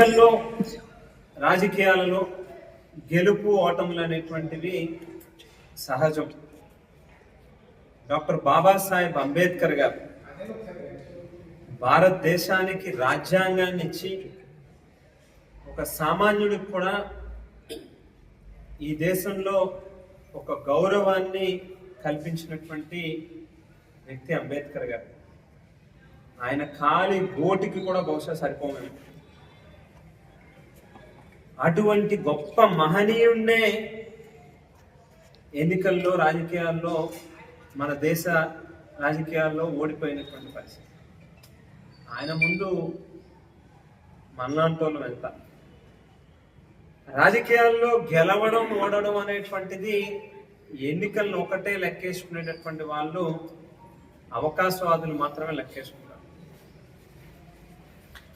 ఎన్నికల్లో రాజకీయాలలో గెలుపు ఓటములు అనేటువంటివి సహజం. డాక్టర్ బాబాసాహెబ్ అంబేద్కర్ గారు భారతదేశానికి రాజ్యాంగాన్ని ఇచ్చి ఒక సామాన్యుడికి కూడా ఈ దేశంలో ఒక గౌరవాన్ని కల్పించినటువంటి వ్యక్తి అంబేద్కర్ గారు. ఆయన ఖాళీ గోటికి కూడా బహుశా సరిపోమని అటువంటి గొప్ప మహనీయుణ్ణే ఎన్నికల్లో రాజకీయాల్లో మన దేశ రాజకీయాల్లో ఓడిపోయినటువంటి పరిస్థితి. ఆయన ముందు మనలాంటోళ్ళం ఎంత. రాజకీయాల్లో గెలవడం ఓడడం అనేటువంటిది ఎన్నికలను ఒకటే లెక్కేసుకునేటటువంటి వాళ్ళు అవకాశవాదులు మాత్రమే లెక్కేసుకుంటారు.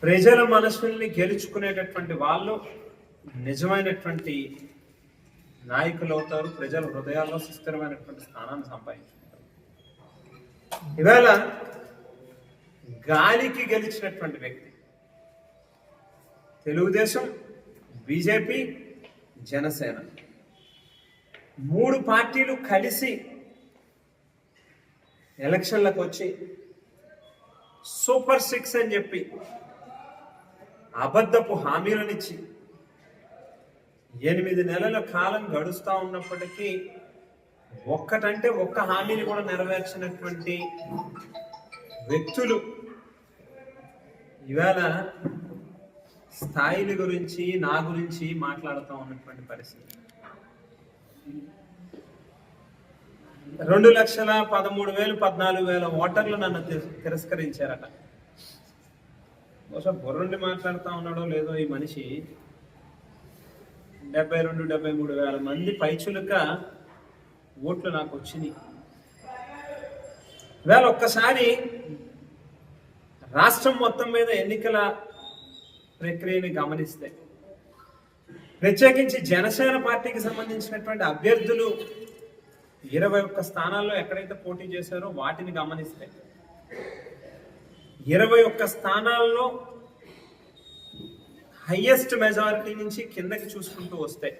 ప్రజల మనసుల్ని గెలుచుకునేటటువంటి వాళ్ళు నిజమైనటువంటి నాయకులు అవుతారు. ప్రజల హృదయాల్లో సుస్థిరమైనటువంటి స్థానాన్ని సంపాదించుకుంటారు. ఇవాళ గాలికి గెలిచినటువంటి వ్యక్తి తెలుగుదేశం, బీజేపీ, జనసేన 3 పార్టీలు కలిసి ఎలక్షన్లకు వచ్చి సూపర్ 6 అని చెప్పి అబద్ధపు హామీలనిచ్చి 8 నెలల కాలం గడుస్తూ ఉన్నప్పటికీ ఒక్కటంటే ఒక్క హామీని కూడా నెరవేర్చినటువంటి వ్యక్తులు ఇవాళ స్థాయిల గురించి నా గురించి మాట్లాడుతూ ఉన్నటువంటి పరిస్థితి. 2,13,000 ఓటర్లు నన్ను తిరస్కరించారట. బహుశా బుర్రుండి మాట్లాడుతూ ఉన్నాడో లేదో ఈ మనిషి 72,000-73,000 మంది పైచులుక ఓట్లు నాకు వచ్చినాయి. ఇవాళ ఒక్కసారి రాష్ట్రం మొత్తం మీద ఎన్నికల ప్రక్రియని గమనిస్తే, ప్రత్యేకించి జనసేన పార్టీకి సంబంధించినటువంటి అభ్యర్థులు 21 స్థానాల్లో ఎక్కడైతే పోటీ చేశారో వాటిని గమనిస్తే 21 స్థానాల్లో హైయెస్ట్ మెజారిటీ నుంచి కిందకి చూసుకుంటూ వస్తే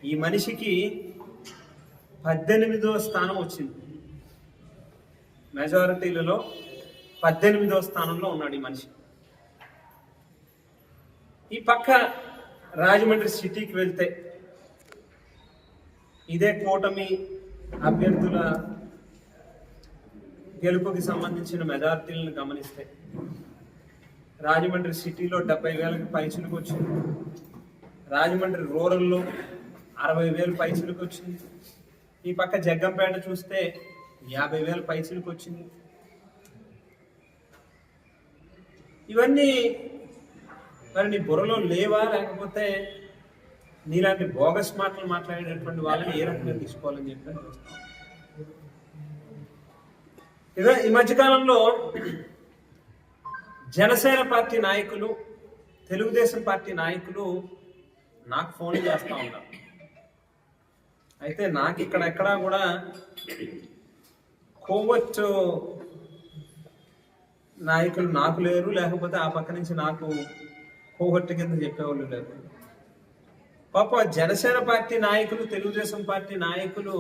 ఈ మనిషికి 18వ స్థానం వచ్చింది. మెజారిటీలలో 18వ స్థానంలో ఉన్నాడు ఈ మనిషి. ఈ పక్క రాజమండ్రి సిటీకి వెళ్తే ఇదే కూటమి అభ్యర్థుల గెలుపుకి సంబంధించిన మెజారిటీలను గమనిస్తే రాజమండ్రి సిటీలో 70,000 పైచులకు వచ్చింది. రాజమండ్రి రూరల్లో 60,000 పైచులకు వచ్చింది. ఈ పక్క జగ్గంపేట చూస్తే 50,000 పైచులకు వచ్చింది. ఇవన్నీ మరి నీ బుర్రలో లేవా, లేకపోతే నీలాంటి బోగస్ మాటలు మాట్లాడేటటువంటి వాళ్ళని ఏ రకంగా తీసుకోవాలని చెప్పి చూస్తాం. ఇదే ఈ మధ్యకాలంలో జనసేన పార్టీ నాయకులు, తెలుగుదేశం పార్టీ నాయకులు నాకు ఫోన్ చేస్తూ ఉన్నారు. అయితే నాకు ఎక్కడా కూడా కోవట్ నాయకులు నాకు లేరు, లేకపోతే ఆ పక్క నుంచి నాకు కోవట్టు కింద చెప్పేవాళ్ళు లేరు. పాప జనసేన పార్టీ నాయకులు, తెలుగుదేశం పార్టీ నాయకులు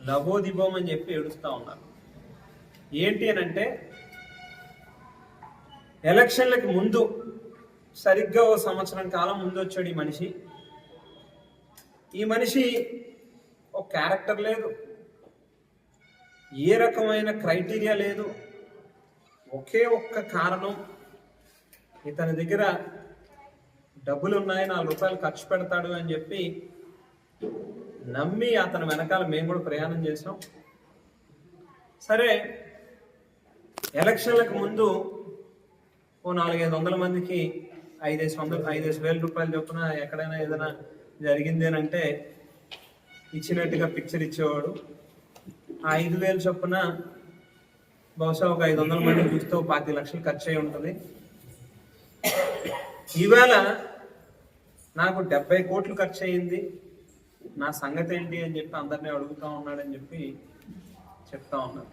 లబోదిబోం అని చెప్పి ఏడుస్తూ ఉన్నారు. ఏంటి అని అంటే, ఎలక్షన్లకు ముందు సరిగ్గా 1 సంవత్సరం కాలం ముందు వచ్చాడు ఈ మనిషి. ఈ మనిషి ఒక క్యారెక్టర్ లేదు, ఏ రకమైన క్రైటీరియా లేదు. ఒకే ఒక్క కారణం, ఇతని దగ్గర డబ్బులు ఉన్నాయి, 4 రూపాయలు ఖర్చు పెడతాడు అని చెప్పి నమ్మి అతని వెనకాల మేము కూడా ప్రయాణం చేసాం. సరే, ఎలక్షన్లకు ముందు 400-500 మందికి 5,000 రూపాయలు చొప్పున ఎక్కడైనా ఏదైనా జరిగింది అని అంటే ఇచ్చినట్టుగా పిక్చర్ ఇచ్చేవాడు. ఆ 5,000 చొప్పున బహుశా ఒక 500 మంది చూస్తే 5 లక్షలు ఖర్చు అయి ఉంటుంది. ఈవేళ నాకు 70 కోట్లు ఖర్చు అయింది, నా సంగతి ఏంటి అని చెప్పి అందరినీ అడుగుతూ ఉన్నాడని చెప్పి చెప్తా ఉన్నాను.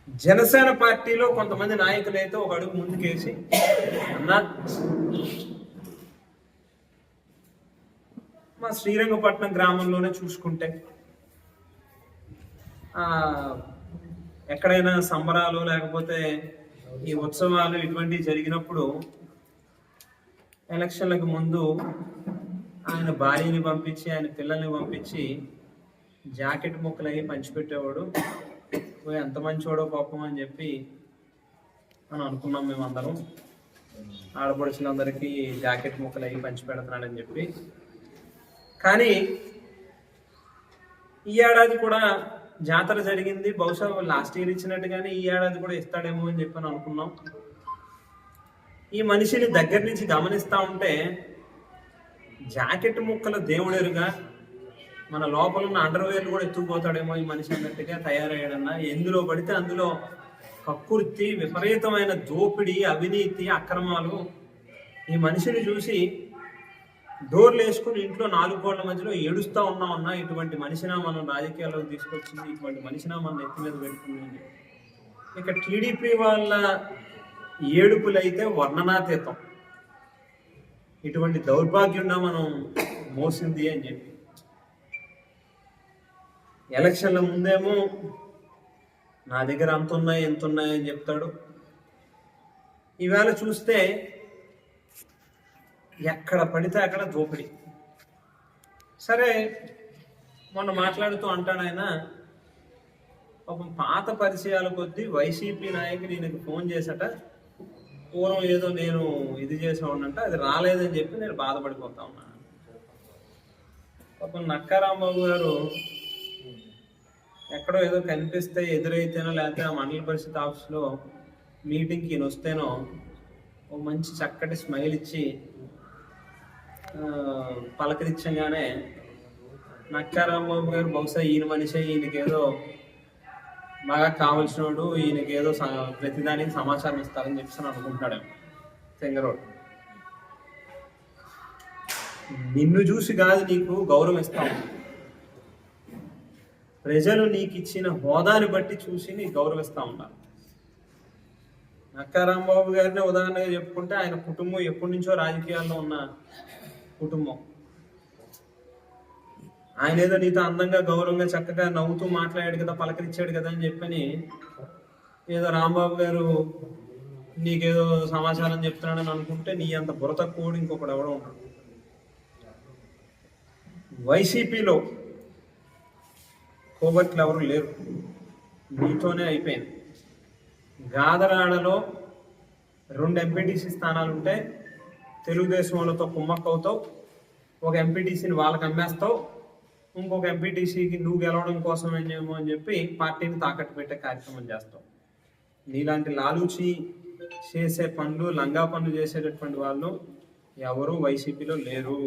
జనసేన పార్టీలో కొంతమంది నాయకులు అయితే ఒక అడుగు ముందుకేసి అన్నా మా శ్రీరంగపట్నం గ్రామంలోనే చూసుకుంటే ఎక్కడైనా సంబరాలు లేకపోతే ఈ ఉత్సవాలు ఇటువంటివి జరిగినప్పుడు ఎలక్షన్లకు ముందు ఆయన భార్యని పంపించి ఆయన పిల్లల్ని పంపించి జాకెట్ ముక్కలు అవి పంచిపెట్టేవాడు. ఎంత మంచివాడో పాపం అని చెప్పి అని అనుకున్నాం మేమందరం. ఆడపడుచులందరికీ జాకెట్ ముక్కలు అవి పంచిపెడుతున్నాడని చెప్పి. కానీ ఈ ఏడాది కూడా జాతర జరిగింది. బహుశా లాస్ట్ ఇయర్ ఇచ్చినట్టుగానే ఈ ఏడాది కూడా ఇస్తాడేమో అని చెప్పి అనుకున్నాం. ఈ మనిషిని దగ్గర నుంచి గమనిస్తూ ఉంటే జాకెట్ ముక్కల దేవుడెరుగా మన లోపల ఉన్న అండర్వేర్లు కూడా ఎత్తుకుపోతాడేమో ఈ మనిషి అన్నట్టుగా తయారయ్యాడన్నా. ఎందులో పడితే అందులో కక్కుర్తి, విపరీతమైన దోపిడీ, అవినీతి, అక్రమాలు. ఈ మనిషిని చూసి డోర్లు వేసుకుని ఇంట్లో 4 గోళ్ల మధ్యలో ఏడుస్తూ ఉన్నామన్నా. ఇటువంటి మనిషినా మనం రాజకీయాల్లోకి తీసుకొచ్చింది, ఇటువంటి మనిషినా మనం ఎత్తి మీద పెట్టుకుంది. ఇక టీడీపీ వాళ్ళ ఏడుపులైతే వర్ణనాతీతం. ఇటువంటి దౌర్భాగ్యంగా మనం మోసింది అని చెప్పి ఎలక్షన్ల ముందేమో నా దగ్గర అంత ఉన్నాయి ఎంత ఉన్నాయి అని చెప్తాడు. ఈవేళ చూస్తే ఎక్కడ పడితే అక్కడ దోపిడీ. సరే, మొన్న మాట్లాడుతూ అంటాడు ఆయన, పాపం పాత పరిచయాల కొద్దీ వైసీపీ నాయకులు ఈయనకు ఫోన్ చేసట, పూర్వం ఏదో నేను ఇది చేసేవాడినంట, అది రాలేదని చెప్పి నేను బాధపడిపోతా ఉన్నాను. పాపం నక్కా రాంబాబు గారు ఎక్కడో ఏదో కనిపిస్తే ఎదురైతేనో లేకపోతే ఆ మండల పరిషత్ ఆఫీస్లో మీటింగ్కి ఈయన వస్తేనో ఓ మంచి చక్కటి స్మైల్ ఇచ్చి పలకరించగానే నక్కా రాంబాబు గారు బహుశా ఈయన మనిషి, ఈయనకేదో బాగా కావలసినోడు, ఈయనకేదో ప్రతిదానికి సమాచారం ఇస్తారని చెప్పి అనుకుంటాడేమో తెంగరోడు. నిన్ను చూసి కాదు నీకు గౌరవం ఇస్తాం, ప్రజలు నీకు ఇచ్చిన హోదాని బట్టి చూసి నీకు గౌరవిస్తూ ఉన్నారు. నక్కా రాంబాబు గారిని ఉదాహరణగా చెప్పుకుంటే ఆయన కుటుంబం ఎప్పటి నుంచో రాజకీయాల్లో ఉన్న కుటుంబం. ఆయన ఏదో నీతో అందంగా గౌరవంగా చక్కగా నవ్వుతూ మాట్లాడాడు కదా, పలకరించాడు కదా అని చెప్పని ఏదో రాంబాబు గారు నీకేదో సమాచారం చెప్తున్నాడని అనుకుంటే నీ అంత బుర్ర తక్కువ ఇంకొకడు ఎవడో ఉంటాడు. వైసీపీలో కోవర్ట్లు ఎవరు లేరు, నీతోనే అయిపోయింది. గాదరాడలో 2 ఎంపీటీసీ స్థానాలు ఉంటే తెలుగుదేశం వాళ్ళతో కుమ్మక్కవుతావు, ఒక ఎంపీటీసీని వాళ్ళకి అమ్మేస్తావు, ఇంకొక ఎంపీటీసీకి నువ్వు గెలవడం కోసం ఏమో అని చెప్పి పార్టీని తాకట్టు పెట్టే కార్యక్రమం చేస్తావు. నీలాంటి లాలూచి చేసే పనులు, లంగా పనులు చేసేటటువంటి వాళ్ళు ఎవరు వైసీపీలో లేరు.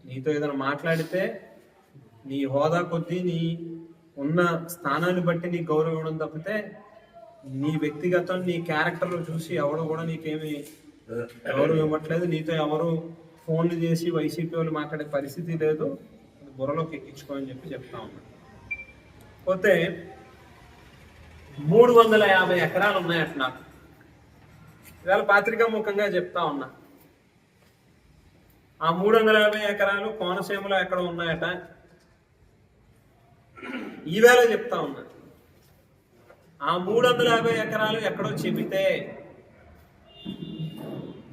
నీతో ఏదైనా మాట్లాడితే నీ హోదా కొద్దీ నీ ఉన్న స్థానాన్ని బట్టి నీకు గౌరవం ఇవ్వడం తప్పితే నీ వ్యక్తిగతం నీ క్యారెక్టర్లు చూసి ఎవరు కూడా నీకేమి గౌరవం ఇవ్వట్లేదు. నీతో ఎవరు ఫోన్లు చేసి వైసీపీ వాళ్ళు మాట్లాడే పరిస్థితి లేదు, బుర్రలోకి ఎక్కించుకోని చెప్పి చెప్తా ఉన్నా. పోతే 350 ఎకరాలు ఉన్నాయట నాకు. ఇవాళ పత్రికా ముఖంగా చెప్తా ఉన్నా. ఆ 350 ఎకరాలు కోనసీమలో ఎక్కడ ఉన్నాయట ఈవేళ చెప్తా ఉన్నా. ఆ 350 ఎకరాలు ఎక్కడో చెబితే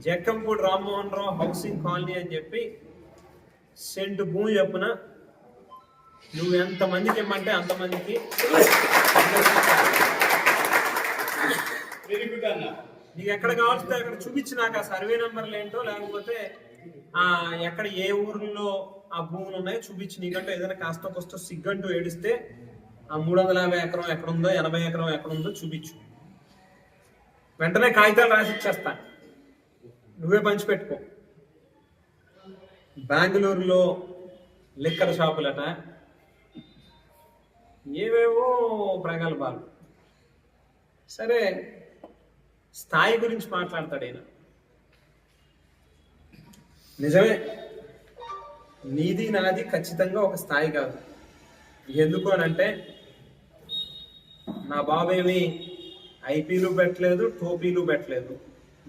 జక్కంపూడి రామ్మోహన్ రావు హౌసింగ్ కాలనీ అని చెప్పి సెంటు భూమి చెప్పున నువ్వు ఎంతమందికి ఇమ్మంటే అంతమందికి నీకు ఎక్కడ కావాల్సిందో అక్కడ చూపించి నాకు ఆ సర్వే నెంబర్లు ఏంటో, లేకపోతే ఎక్కడ ఏ ఊర్లో ఆ భూములు ఉన్నాయో చూపించి, నీకంటే ఏదైనా కాస్త కొస్త సిగ్గంటూ ఏడిస్తే ఆ 350 ఎకరం ఎక్కడుందో, 80 ఎకరం ఎక్కడుందో చూపించు. వెంటనే కాగితాలు రాసి ఇచ్చేస్తా, నువ్వే పంచిపెట్టుకో. బెంగళూరులో లిక్కర్ షాపులట, ఏవేవో ప్రగల్భాలు. సరే, స్థాయి గురించి మాట్లాడతాడు ఈయన. నిజమే, నీది నాది ఖచ్చితంగా ఒక స్థాయి కాదు. ఎందుకు అని అంటే నా బాబేమి ఐపీలు పెట్టలేదు, టోపీలు పెట్టలేదు.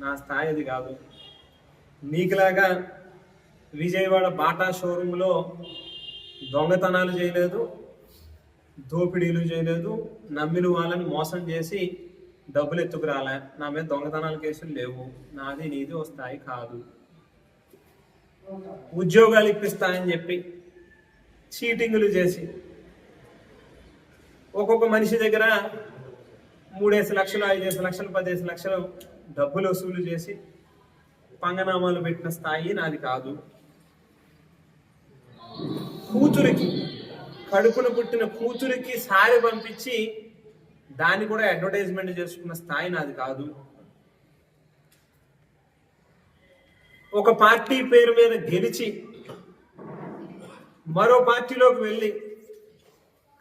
నా స్థాయి అది కాదు. నీకులాగా విజయవాడ బాటా షోరూంలో దొంగతనాలు చేయలేదు, దోపిడీలు చేయలేదు, నమ్మిన వాళ్ళని మోసం చేసి డబ్బులు ఎత్తుకురాలే. నా మీద దొంగతనాల కేసులు లేవు. నాది నీది ఓ స్థాయి కాదు. ఉద్యోగాలు ఇప్పిస్తాయని చెప్పి చీటింగులు చేసి ఒక్కొక్క మనిషి దగ్గర 3 లక్షలు, 5 లక్షలు, 10 లక్షలు డబ్బులు వసూలు చేసి పంగనామాలు పెట్టిన స్థాయి నాది కాదు. కూతురికి, కడుపున పుట్టిన కూతురికి సారి పంపించి దాన్ని కూడా అడ్వర్టైజ్మెంట్ చేసుకున్న స్థాయి నాది కాదు. ఒక పార్టీ పేరు మీద గెలిచి మరో పార్టీలోకి వెళ్ళి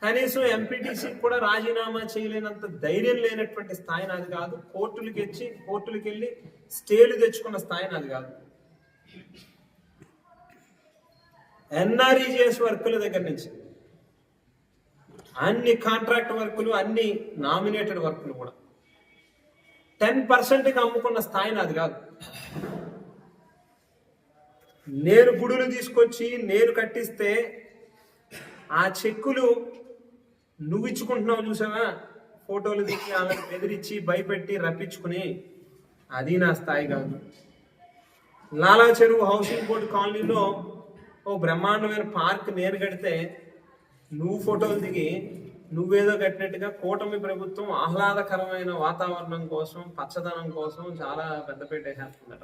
కనీసం ఎంపీటీసీకి కూడా రాజీనామా చేయలేనంత ధైర్యం లేనటువంటి స్థాయి నాది కాదు. కోర్టులకి వెళ్ళి స్టేలు తెచ్చుకున్న స్థాయి నాది కాదు. ఎన్ఆర్ఈజీఎస్ వర్కుల దగ్గర నుంచి అన్ని కాంట్రాక్ట్ వర్కులు, అన్ని నామినేటెడ్ వర్కులు కూడా 10%కి అమ్ముకున్న స్థాయి నాది కాదు. నేను గుడులు తీసుకొచ్చి నేను కట్టిస్తే ఆ చెక్కులు నువ్వు ఇచ్చుకుంటున్నావు చూసావా, ఫోటోలు దిగి వాళ్ళని బెదిరించి భయపెట్టి రప్పించుకుని, అది నా స్థాయి కాదు. లాలా చెరువు హౌసింగ్ బోర్డు కాలనీలో ఓ బ్రహ్మాండమైన పార్క్ నేను కడితే నువ్వు ఫోటోలు దిగి నువ్వేదో కట్టినట్టుగా కూటమి ప్రభుత్వం ఆహ్లాదకరమైన వాతావరణం కోసం, పచ్చదనం కోసం చాలా పెద్దపేట వేసేస్తుందట.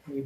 నీ